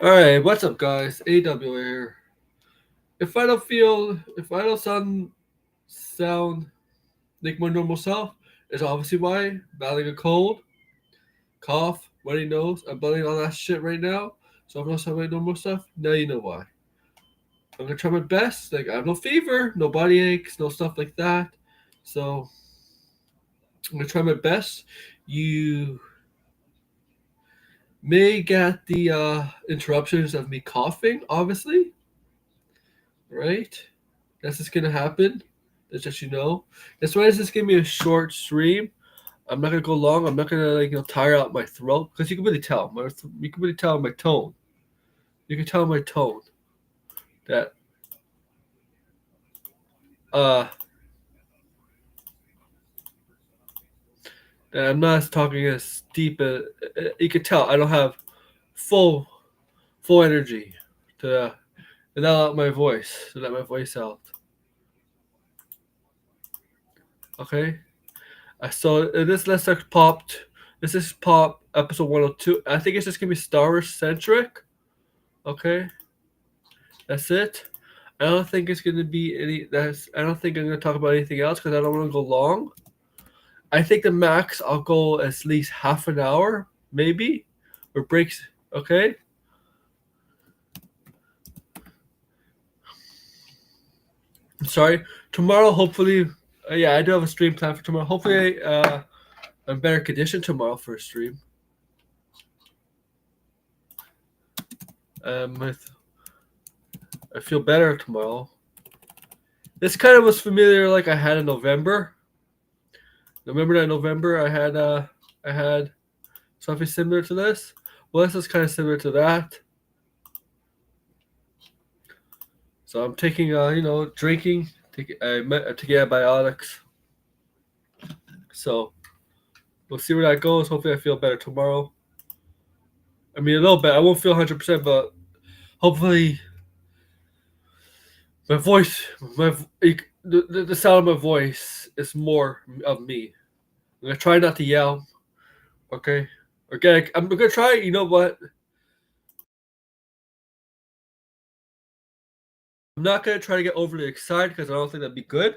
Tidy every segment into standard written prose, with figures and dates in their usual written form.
Alright, what's up guys? AW here. If I don't sound like my normal self, it's obviously why battling a cold, cough, runny nose, I'm battling all that shit right now. So if I don't sound my normal stuff, now you know why. I'm gonna try my best. Like I have no fever, no body aches, no stuff like that. So I'm gonna try my best. You may get the interruptions of me coughing, obviously, right? That's just gonna happen. That's just you know. That's why this is gonna be a short stream. I'm not gonna go long. I'm not gonna tire out my throat because you can really tell. You can really tell my tone. You can tell my tone that uh that I'm not talking as deep. You can tell I don't have full full energy to let out my voice to let my voice out. Okay. So this let's talk popped. This is pop episode 102. I think it's just gonna be Star Wars centric. Okay, that's it. I don't think it's gonna be any. That's. I don't think I'm gonna talk about anything else because I don't want to go long. I think the max I'll go at least half an hour, maybe, or breaks. Okay. I'm sorry. Tomorrow, hopefully, yeah, I do have a stream plan for tomorrow. Hopefully, I'm in better condition tomorrow for a stream. With I feel better tomorrow. This kind of was familiar, like I had in November. Remember that November I had something similar to this. Well, this is kind of similar to that. So I'm taking drinking, taking antibiotics. So we'll see where that goes. Hopefully, I feel better tomorrow. I mean, a little bit. I won't feel 100%, but hopefully, my voice, the sound of my voice is more of me. I'm gonna try not to yell. Okay. Okay. I'm gonna try. You know what? I'm not gonna try to get overly excited because I don't think that'd be good.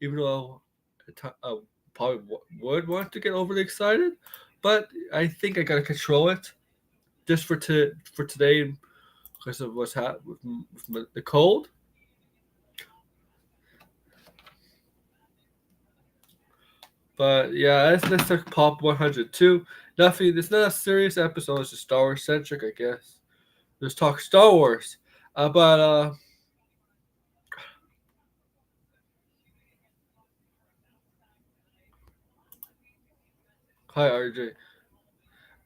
Even though I probably would want to get overly excited, but I think I gotta control it just for today because of what's happened with the cold. But yeah, let's talk Pop 102. Nothing. It's not a serious episode. It's just Star Wars centric, I guess. Let's talk Star Wars. But hi RJ.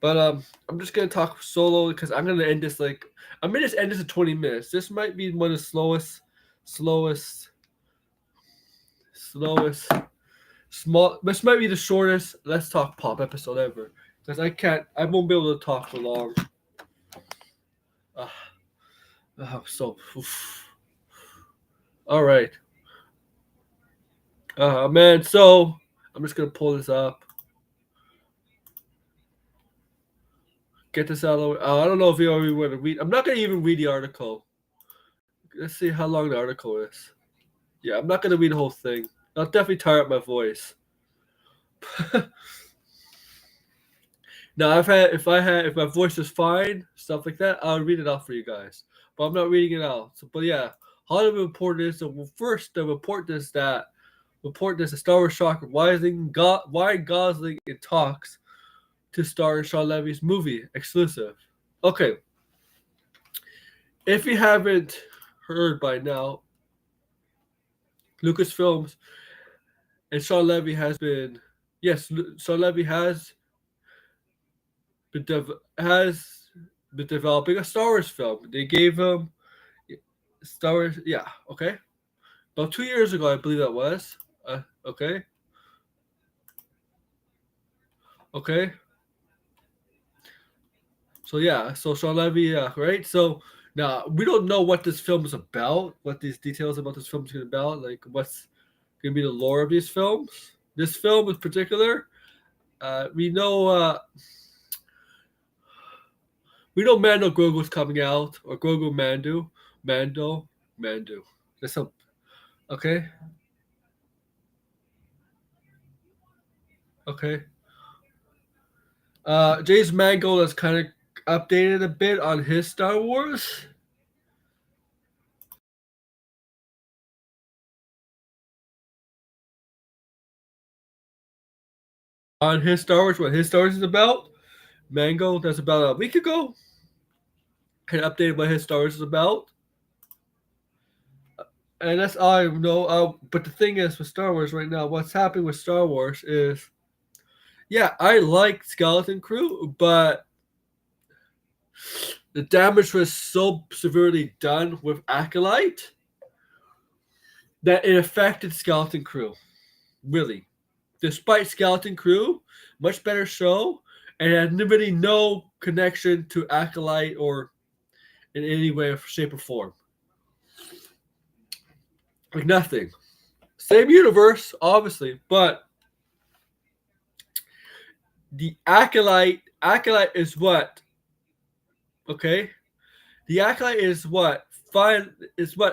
But I'm just gonna talk solo because I'm gonna end this like I'm gonna just end this in 20 minutes. This might be one of the slowest, slowest, small. This might be the shortest Let's Talk Pop episode ever because I won't be able to talk for long. Uh, so, oof. All right, man. So I'm just gonna pull this up, get this out of the way. I don't know if you already want to read. I'm not gonna even read the article. Let's see how long the article is. Yeah, I'm not gonna read the whole thing. I'll definitely tire up my voice. Now, if my voice is fine, stuff like that, I'll read it out for you guys. But I'm not reading it out. So, but yeah, Hollywood report is first the report is that the Star Wars shocker. Why Gosling in talks to star in Sean Levy's movie exclusive. Okay, if you haven't heard by now, Lucasfilms and Sean Levy has been Yes, Sean Levy has been developing a Star Wars film. They gave him Star Wars. Yeah, okay. About 2 years ago, I believe that was. Okay, okay. So yeah, so Sean Levy, yeah, right. So now we don't know what this film is about, what these details about this film is going to be about, like what's going to be the lore of these films. This film in particular, we know Mando Grogu's coming out, or Grogu Mando. That's some okay, okay. James Mangold has kind of updated a bit on his Star Wars. On his Star Wars, what his Star Wars is about. Mango, that's about a week ago. Kind of updated what his Star Wars is about. And that's all I know. But the thing is, with Star Wars right now, what's happening with Star Wars is, yeah, I like Skeleton Crew, but the damage was so severely done with Acolyte that it affected Skeleton Crew. Really, despite Skeleton Crew, much better show, and it had really no connection to Acolyte or in any way, shape, or form. Like nothing. Same universe, obviously, but the Acolyte is what? Okay, the Acolyte is what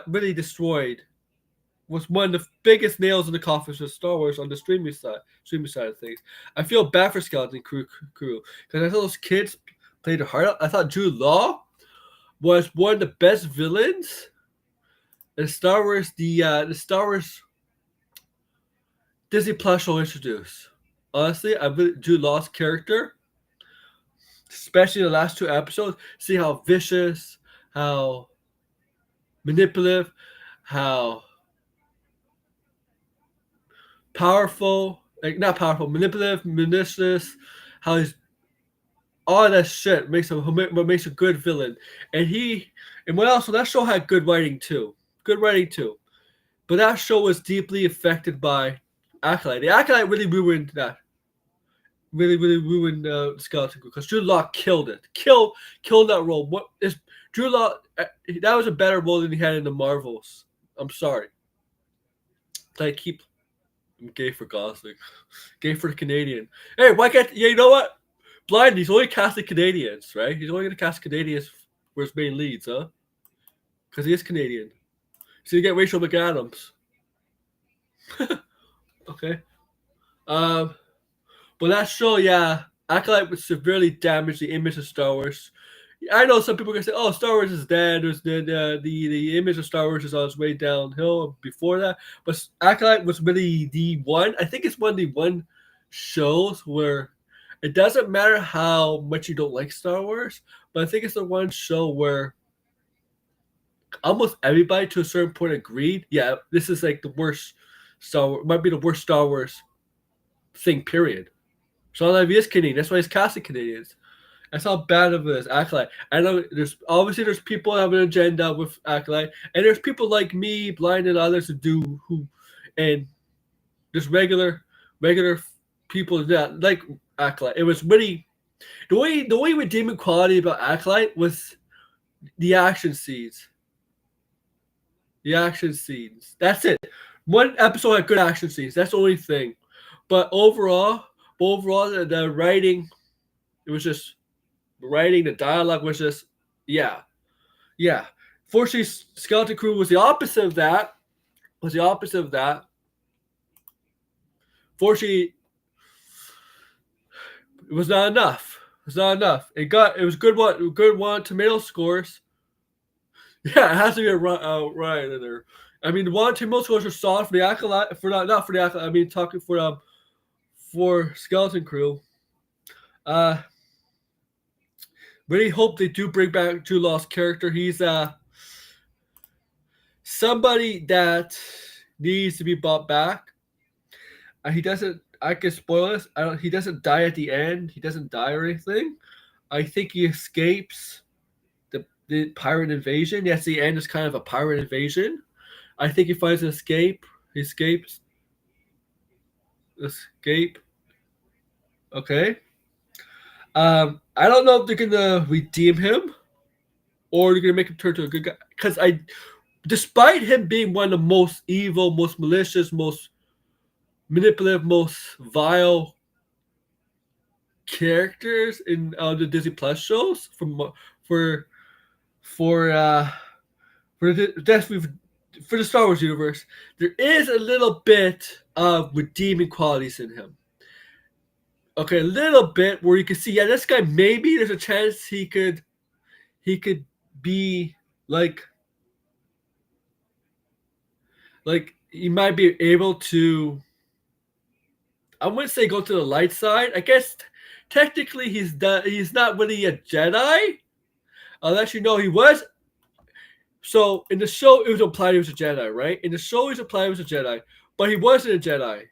really destroyed. Was one of the biggest nails in the coffin for Star Wars on the streaming side of things. I feel bad for Skeleton Crew because I thought those kids played their heart out. I thought Jude Law was one of the best villains in Star Wars. The Star Wars Disney Plus show introduced. Honestly, I really Jude Law's character, especially the last two episodes. See how vicious, how manipulative, how powerful, like not powerful, manipulative, malicious, how he's all that shit makes him what makes a good villain. And what else? So that show had good writing too. Good writing too. But that show was deeply affected by Acolyte. The Acolyte really ruined that. Really ruined Skeleton Crew because Drew Law killed it. Killed that role. What is Drew Law? That was a better role than he had in the Marvels. I'm sorry. I keep I'm gay for Gosling. Gay for the Canadian. Hey, why can't yeah? You know what? Blind. He's only casting Canadians, right? He's only going to cast Canadians for his main leads, huh? Because he is Canadian. So you get Rachel McAdams. Okay. Um, but that show, yeah, Acolyte would severely damage the image of Star Wars. I know some people are gonna say, "Oh, Star Wars is dead." There's the image of Star Wars is on its way downhill before that. But Acolyte was really the one. I think it's one of the one shows where it doesn't matter how much you don't like Star Wars, but I think it's the one show where almost everybody to a certain point agreed. Yeah, this is like the worst Star Wars. Might be the worst Star Wars thing. Period. Sean Levy is Canadian. That's why he's casting Canadians. That's how bad of it is. Acolyte. I know there's people that have an agenda with Acolyte, and there's people like me, blind and others and just regular people that like Acolyte. It was really the way redeeming quality about Acolyte was the action scenes. The action scenes. That's it. One episode had good action scenes. That's the only thing. But overall, the writing, it was just writing. The dialogue was just, yeah, yeah. Fortunately, Skeleton Crew was the opposite of that. Was the opposite of that. Fortunately, it was not enough. It was not enough. It was good one tomato scores. Yeah, it has to be a right in there. I mean, the one tomato scores are solid for the acolyte for not for the acolyte. I mean, talking for Skeleton Crew. Uh, really hope they do bring back Jude Law's character. He's somebody that needs to be brought back. He doesn't. I can spoil this. I don't. He doesn't die at the end. He doesn't die or anything. I think he escapes the pirate invasion. Yes, the end is kind of a pirate invasion. I think he finds an escape. He escapes. Escape. Okay. I don't know if they're gonna redeem him or they're gonna make him turn to a good guy. Because despite him being one of the most evil, most malicious, most manipulative, most vile characters in the Disney Plus shows for for uh for the definitely for the Star Wars universe, there is a little bit of redeeming qualities in him. Okay, a little bit where you can see, yeah, this guy maybe there's a chance he could be like he might be able to. I wouldn't say go to the light side. I guess technically he's not really a Jedi. I'll let you know he was. So in the show, it was implied he was a Jedi, right? In the show, it was implied he was a Jedi, but he wasn't a Jedi.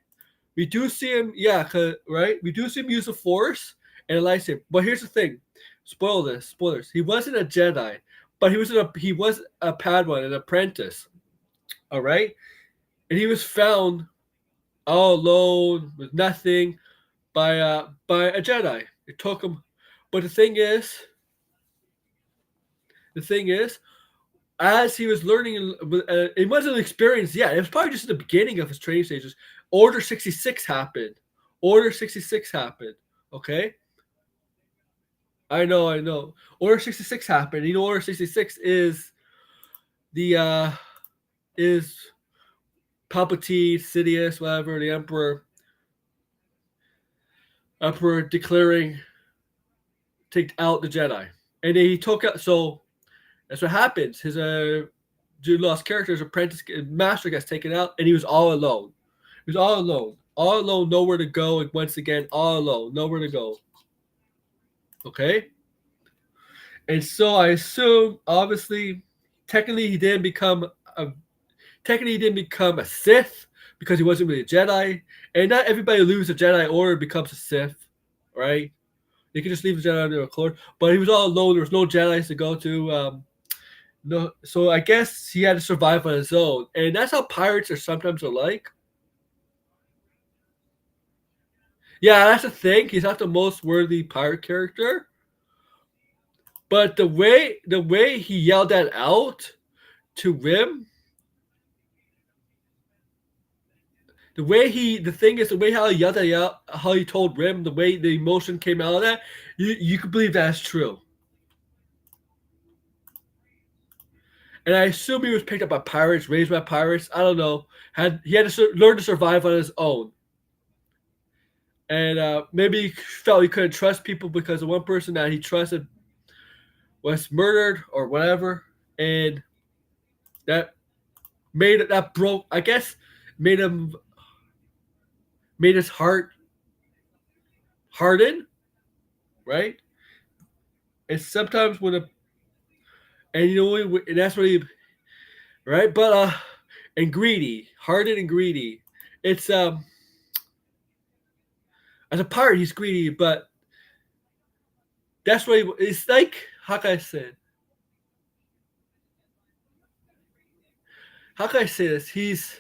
We do see him, yeah, right? We do see him use the Force and a lightsaber. But here's the thing: spoilers. He wasn't a Jedi, but he was a Padawan, an apprentice. All right, and he was found all alone with nothing by a Jedi. It took him, but the thing is, as he was learning, it wasn't an experience yet. It was probably just the beginning of his training stages. Order 66 happened. Order 66 happened. Okay? I know. Order 66 happened. You know, Order 66 the is Palpatine, Sidious, whatever, the Emperor declaring take out the Jedi. And then he took out, so that's what happens. His Jude Law's character's apprentice master gets taken out, and he was all alone. He was all alone, nowhere to go. And once again, all alone, nowhere to go. Okay, and so I assume, obviously, technically he didn't become a Sith because he wasn't really a Jedi, and not everybody who leaves the Jedi Order becomes a Sith, right? You can just leave the Jedi under a clone, but he was all alone. There was no Jedi's to go to. No, so I guess he had to survive on his own, and that's how pirates are sometimes like. Yeah, that's the thing. He's not the most worthy pirate character, but the way he yelled that out to Rim, the thing is the way how he yelled that out, how he told Rim, the way the emotion came out of that, you could believe that's true. And I assume he was picked up by pirates, raised by pirates. I don't know. He had to learn to survive on his own. And maybe he felt he couldn't trust people because the one person that he trusted was murdered or whatever, and that broke. I guess made him made his heart harden, right? And sometimes and and that's what he right, but and greedy, hardened and greedy. It's as a pirate he's greedy, but that's what it's like. How can I say it? How can I say this? He's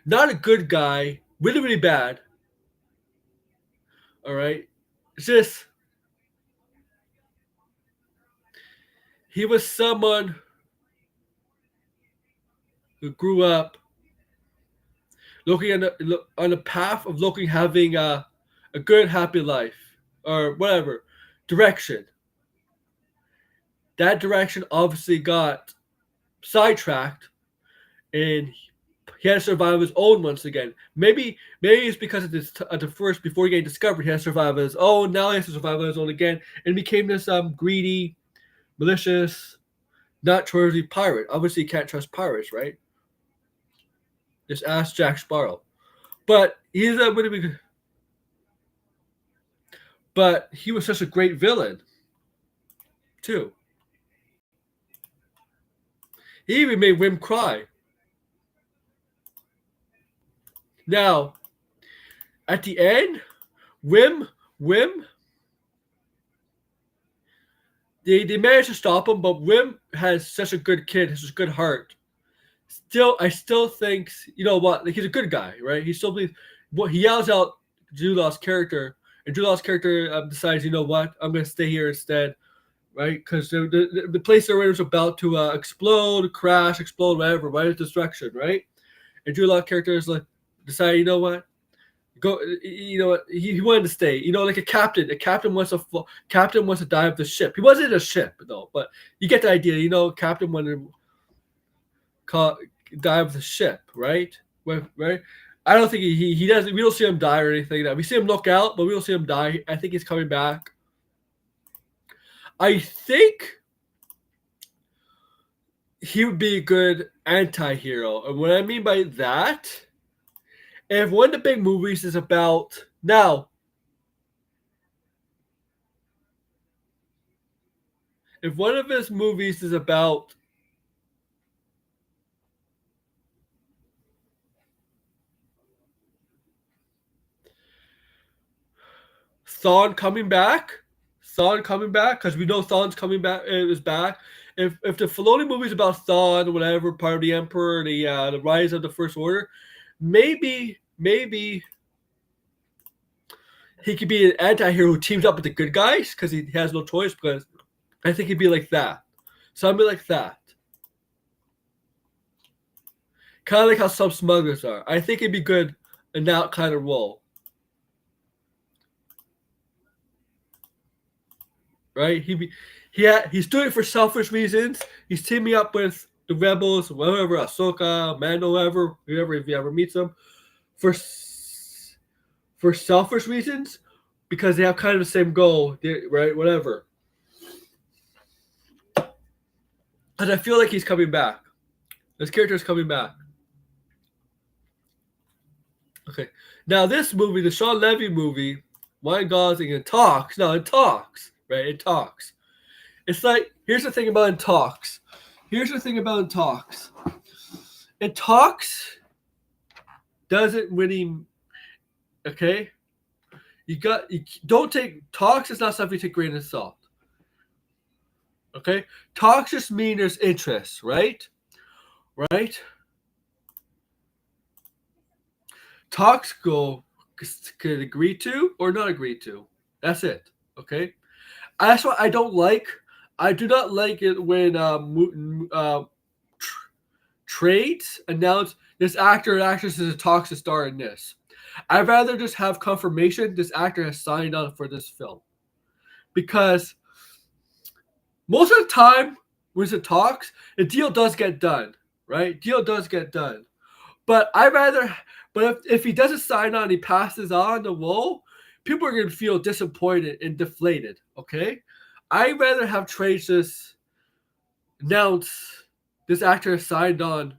not a good guy, really, really bad. All right. It's just he was someone who grew up looking on the path of looking having a good, happy life or whatever direction. That direction obviously got sidetracked, and he had to survive his own once again. Maybe it's because of this at the first before getting discovered, he had to survive on his own. Now he has to survive on his own again, and became this greedy, malicious, not trustworthy pirate. Obviously, you can't trust pirates, right? Just ask Jack Sparrow. But he's a really, but he was such a great villain too. He even made Wim cry. Now, At the end, Wim, they managed to stop him, but Wim has such a good kid, has a good heart. I still think, you know what, like, he's a good guy, right? He still believes what he yells out Jude Law's character, and Jude Law's character decides, you know what, I'm going to stay here instead, right? Because the place they're in is about to explode, crash, explode, whatever, right? It's destruction, right? And Jude Law's character is like, decide, you know what, go, you know what, he wanted to stay, you know, like a captain. Captain wants to dive the ship. He wasn't a ship though, but you get the idea, you know. Captain wanted to dive the ship, right? Right. I don't think he doesn't. We don't see him die or anything. That we see him look out, but we don't see him die. I think he's coming back. I think he would be a good anti-hero. And what I mean by that, if one of the big movies is about now, if one of his movies is about Thawne coming back, because we know Thawne's coming back, is back. If the Filoni movie is about Thawne, whatever, part of the Emperor, the rise of the First Order, maybe he could be an anti-hero who teams up with the good guys because he has no choice. Because I think he'd be like that, something like that, kind of like how some smugglers are. I think he'd be good in that kind of role, right? He's doing it for selfish reasons. He's teaming up with the rebels, whatever, Ahsoka, Mando, whoever, if he ever meets them, for selfish reasons, because they have kind of the same goal, right? Whatever. And I feel like he's coming back. This character is coming back. Okay. Now this movie, the Sean Levy movie, Ryan Gosling, it talks. Now it talks, right? It talks. It's like, here's the thing about in talks. It talks doesn't really, okay? You don't take, talks is not something you take grain of salt. Okay? Talks just mean there's interest, right? Right? Talks could agree to or not agree to. That's it. Okay? That's what I don't like. I do not like it when trades announce this actor and actress is a talks to star in this. I'd rather just have confirmation this actor has signed on for this film. Because most of the time, when it talks, the deal does get done, right? Deal does get done. But if he doesn't sign on, he passes on the role, people are going to feel disappointed and deflated, okay? I'd rather have trades just announce this actor has signed on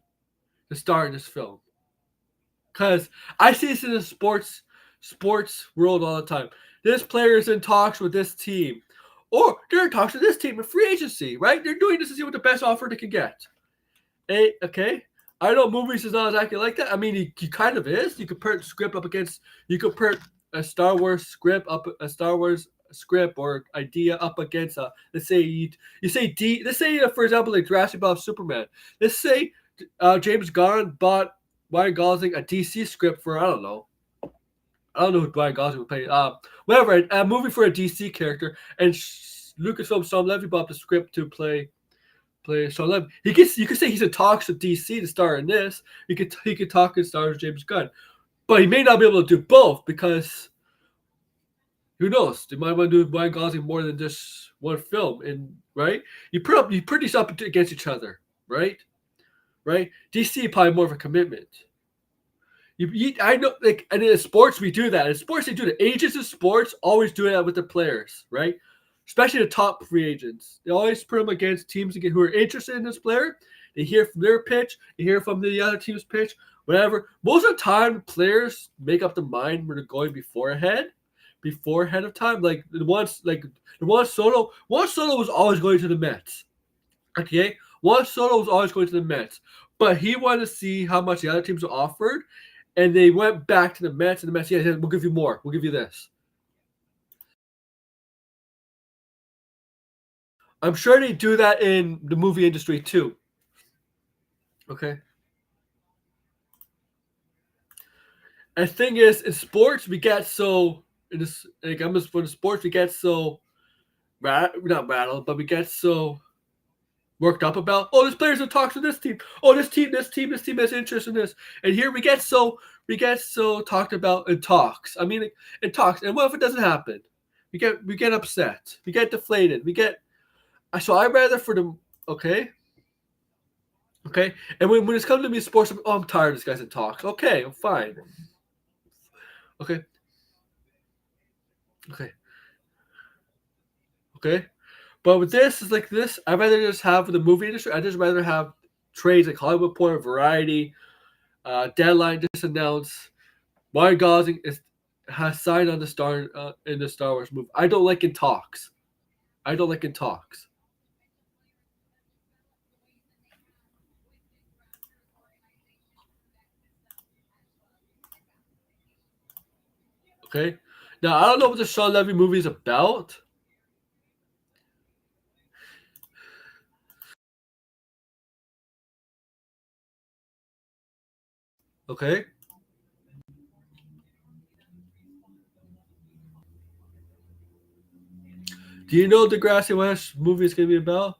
to star in this film. Because I see this in the sports world all the time. This player is in talks with this team. Or they're in talks with this team in free agency, right? They're doing this to see what the best offer they can get. Okay? I know movies is not exactly like that. I mean, he kind of is. You could put a Star Wars script or idea up against let's say let's say for example, like Jurassic Park Superman. Let's say James Gunn bought Ryan Gosling a DC script for I don't know who Ryan Gosling would play. Whatever, a movie for a DC character, and Lucasfilm Sean Levy bought the script to play Sean Levy. You could say he's in talks with DC to star in this. He could talk and star with James Gunn, but he may not be able to do both because who knows? They might want to do Ryan Gosling more than just one film, and right? You put these up against each other, right? Right? DC probably more of a commitment. I know, like, and in sports we do that. In sports they do that. Agents in sports always do that with the players, right? Especially the top free agents. They always put them against teams who are interested in this player. They hear from their pitch. They hear from the other team's pitch. Whatever. Most of the time, players make up their mind when they're going ahead of time. Like the Juan Soto was always going to the Mets. Okay, Juan Soto was always going to the Mets, but he wanted to see how much the other teams were offered. and they went back to the Mets, and the Mets, yeah, said, we'll give you more. We'll give you this. I'm sure they do that in the movie industry too. Okay. And the thing is, in sports, we get so in this like I'm just for the sports, we get so not rattled, but we get so worked up about, oh, this player's in talks with this team. Oh, this team has interest in this. And here we get so talked about in talks. I mean, in talks. And what if it doesn't happen? We get upset. We get deflated. We get so I rather for the okay. Okay. And when it's come to me sports, oh, I'm tired of this guy's in talks. Okay, fine. Okay. Okay. Okay. But with this, it's like this. I'd rather just have with the movie industry, I'd just rather have trades like Hollywood Reporter, Variety, Deadline just announced Ryan Gosling has signed on the star in the Star Wars movie. I don't like in talks. I don't like in talks. Okay. Now I don't know what the Sean Levy movie is about. Okay. Do you know what the Grassy West movie is going to be about?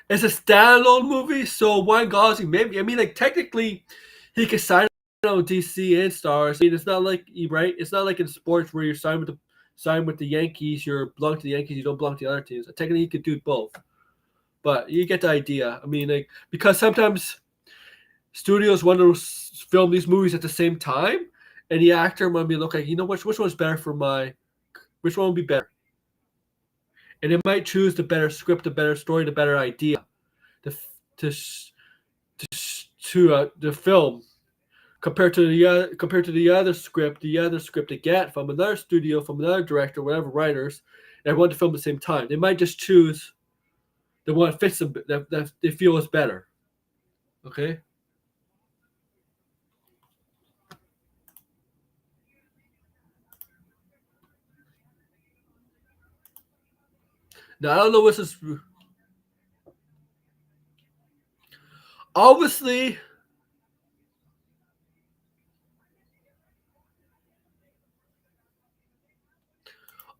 It's a standalone movie, so Ryan Gosling maybe. I mean, like technically, he could sign on with DC and Stars. I mean, it's not like right. It's not like in sports where you're signed with the Yankees. You're belong to the Yankees. You don't belong to the other teams. Technically, he could do both. But you get the idea. I mean, like because sometimes studios want to film these movies at the same time, and the actor might be look like which one's better for my which one would be better, and they might choose the better script, the better story, the better idea, to to the film compared to the other script they get from another studio, from another director, whatever writers, and want to film at the same time. They might just choose the one that fits them that they feel is better. Okay. Now I don't know what's this. Obviously,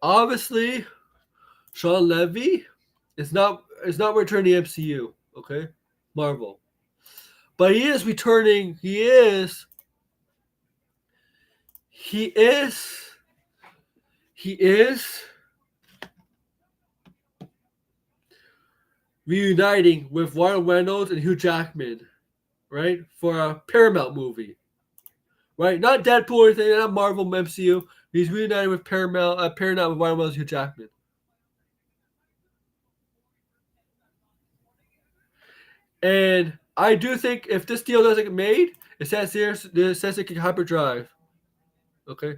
obviously, Sean Levy is not returning the MCU. Okay, Marvel, but he is returning. He is. He is reuniting with Ryan Reynolds and Hugh Jackman, right, for a Paramount movie, right? Not Deadpool or anything, not Marvel MCU. He's reuniting with Paramount with Ryan Reynolds and Hugh Jackman. And I do think if this deal doesn't get made, it says it can hyperdrive. Okay.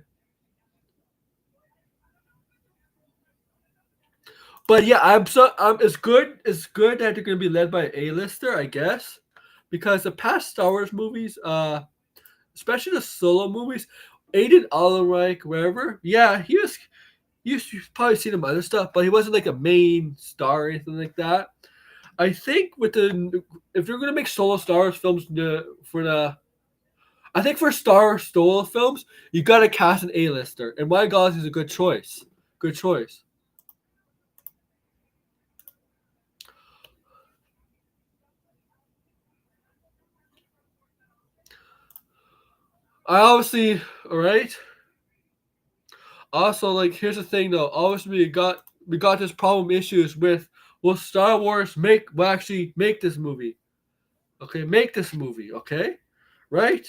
But yeah, it's good that they're gonna be led by an A-lister, I guess. Because the past Star Wars movies, especially the solo movies, Aiden Ehrenreich, wherever, yeah, you've probably seen him other stuff, but he wasn't like a main star or anything like that. I think if they're gonna make solo Star Wars films for the I think for Star solo films, you gotta cast an A-lister, and Ryan Gosling is a good choice. Good choice. I obviously, all right. Also, like, here's the thing though. Obviously, we got this problem issues with will Star Wars will actually make this movie? Okay, make this movie. Okay, right?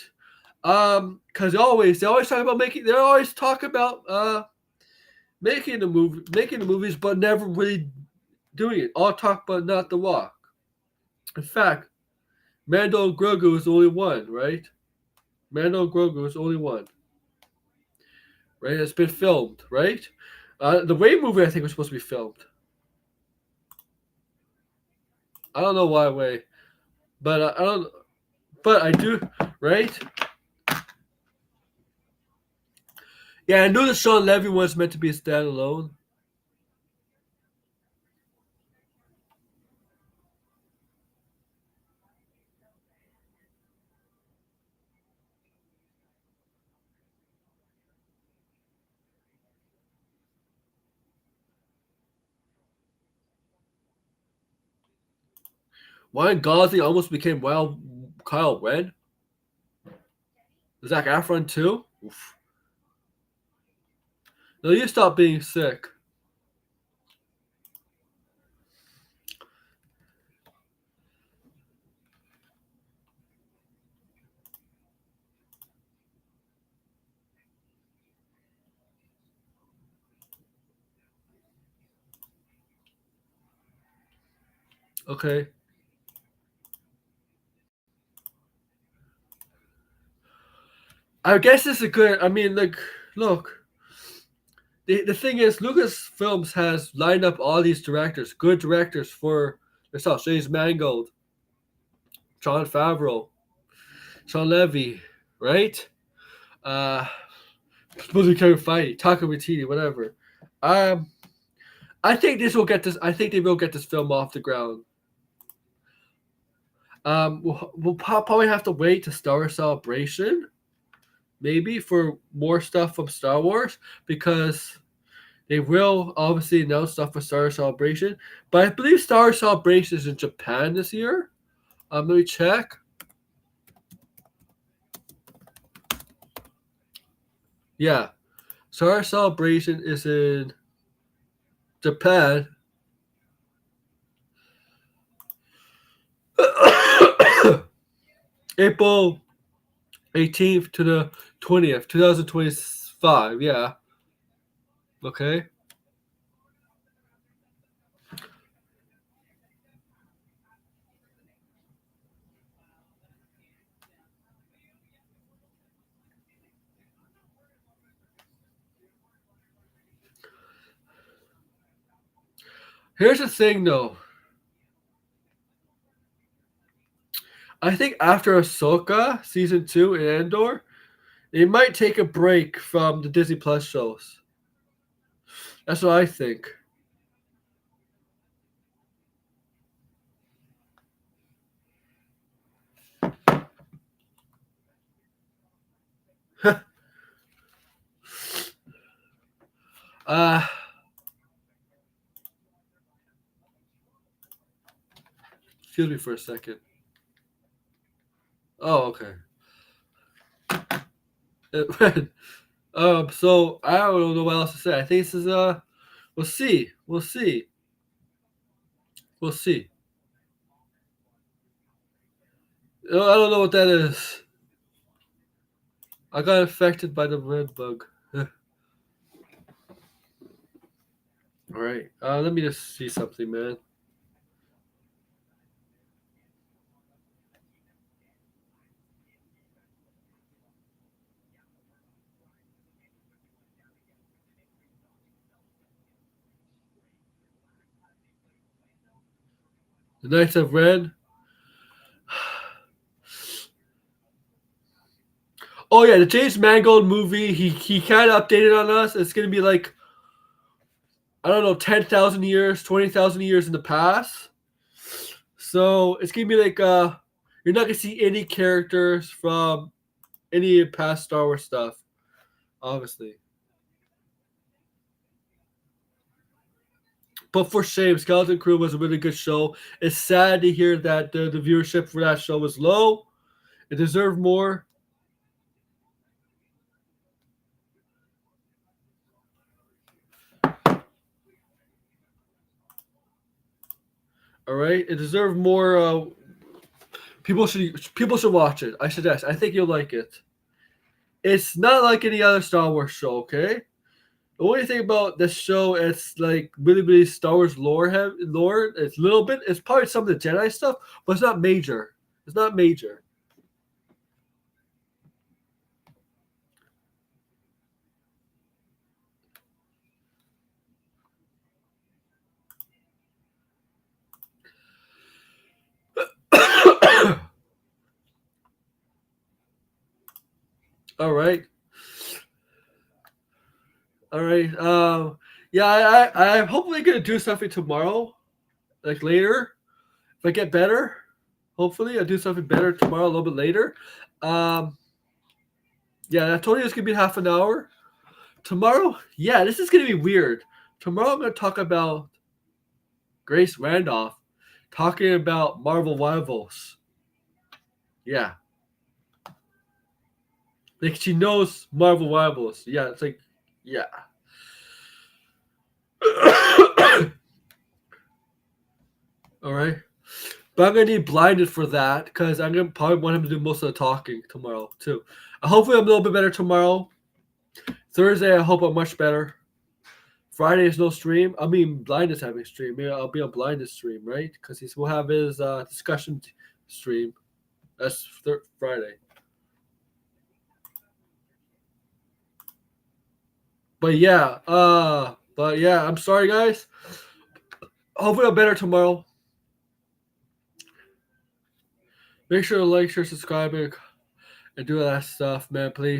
Because they always talk about making. They always talk about making the movies, but never really doing it. All talk, but not the walk. In fact, Mando Grogu is the only one, right? Mando Grogu is the only one, right? It's been filmed, right? The Ray movie I think was supposed to be filmed. I don't know why Way, but I don't. But I do. right? Yeah, I knew the Sean Levy was meant to be a standalone. Ryan Gosling almost became Wild Kyle Ren. Zac Efron too. Oof. No, you stop being sick. Okay. I guess it's a good. I mean, like, look. The thing is, Lucasfilms has lined up all these directors, good directors for themselves. James Mangold, John Favreau, Sean Levy, right? Uh, supposed to be Kevin Feige, Taika Waititi, whatever. Um, I think this will get this. I think they will get this film off the ground. We'll probably have to wait to Star Wars Celebration, maybe for more stuff from Star Wars because they will obviously announce stuff for Star Wars Celebration. But I believe Star Wars Celebration is in Japan this year. Let me check. Yeah, Star Wars Celebration is in Japan. April 18th to the 20th, 2025. Yeah. Okay. Here's the thing, though. I think after Ahsoka season 2 in Andor, they might take a break from the Disney Plus shows. That's what I think. uh, excuse me for a second. Oh, okay. So I don't know what else to say. I think this is we'll see. We'll see. We'll see. I don't know what that is. I got infected by the red bug. All right. Let me just see something, man. The Knights of Red. Oh yeah, the James Mangold movie. He kind of updated on us. It's gonna be like I don't know, 10,000 years, 20,000 years in the past. So it's gonna be like you're not gonna see any characters from any past Star Wars stuff, obviously. But for shame, Skeleton Crew was a really good show. It's sad to hear that the viewership for that show was low. It deserved more. All right, it deserved more. People should watch it. I suggest. I think you'll like it. It's not like any other Star Wars show. Okay. The only thing about this show, it's like really, really Star Wars lore. It's a little bit. It's probably some of the Jedi stuff, but it's not major. It's not major. All right. All right. Yeah, I'm hopefully gonna do something tomorrow, like later. If I get better, hopefully I'll do something better tomorrow, a little bit later. Um, yeah, I told you it's gonna be half an hour. Tomorrow, yeah, this is gonna be weird. Tomorrow I'm gonna talk about Grace Randolph, talking about Marvel Rivals. Yeah, like she knows Marvel Rivals. Yeah, it's like, yeah. All right. But I'm gonna need blinded for that because I'm gonna probably want him to do most of the talking tomorrow too. Hopefully I'm a little bit better tomorrow. Thursday I hope I'm much better. Friday is no stream. I mean, blind is having stream. Maybe I'll be on blinded stream, right? Because he will have his discussion stream. That's Friday. But yeah, I'm sorry guys. Hopefully I'm better tomorrow. Make sure to like, share, subscribe, and do all that stuff, man. Please.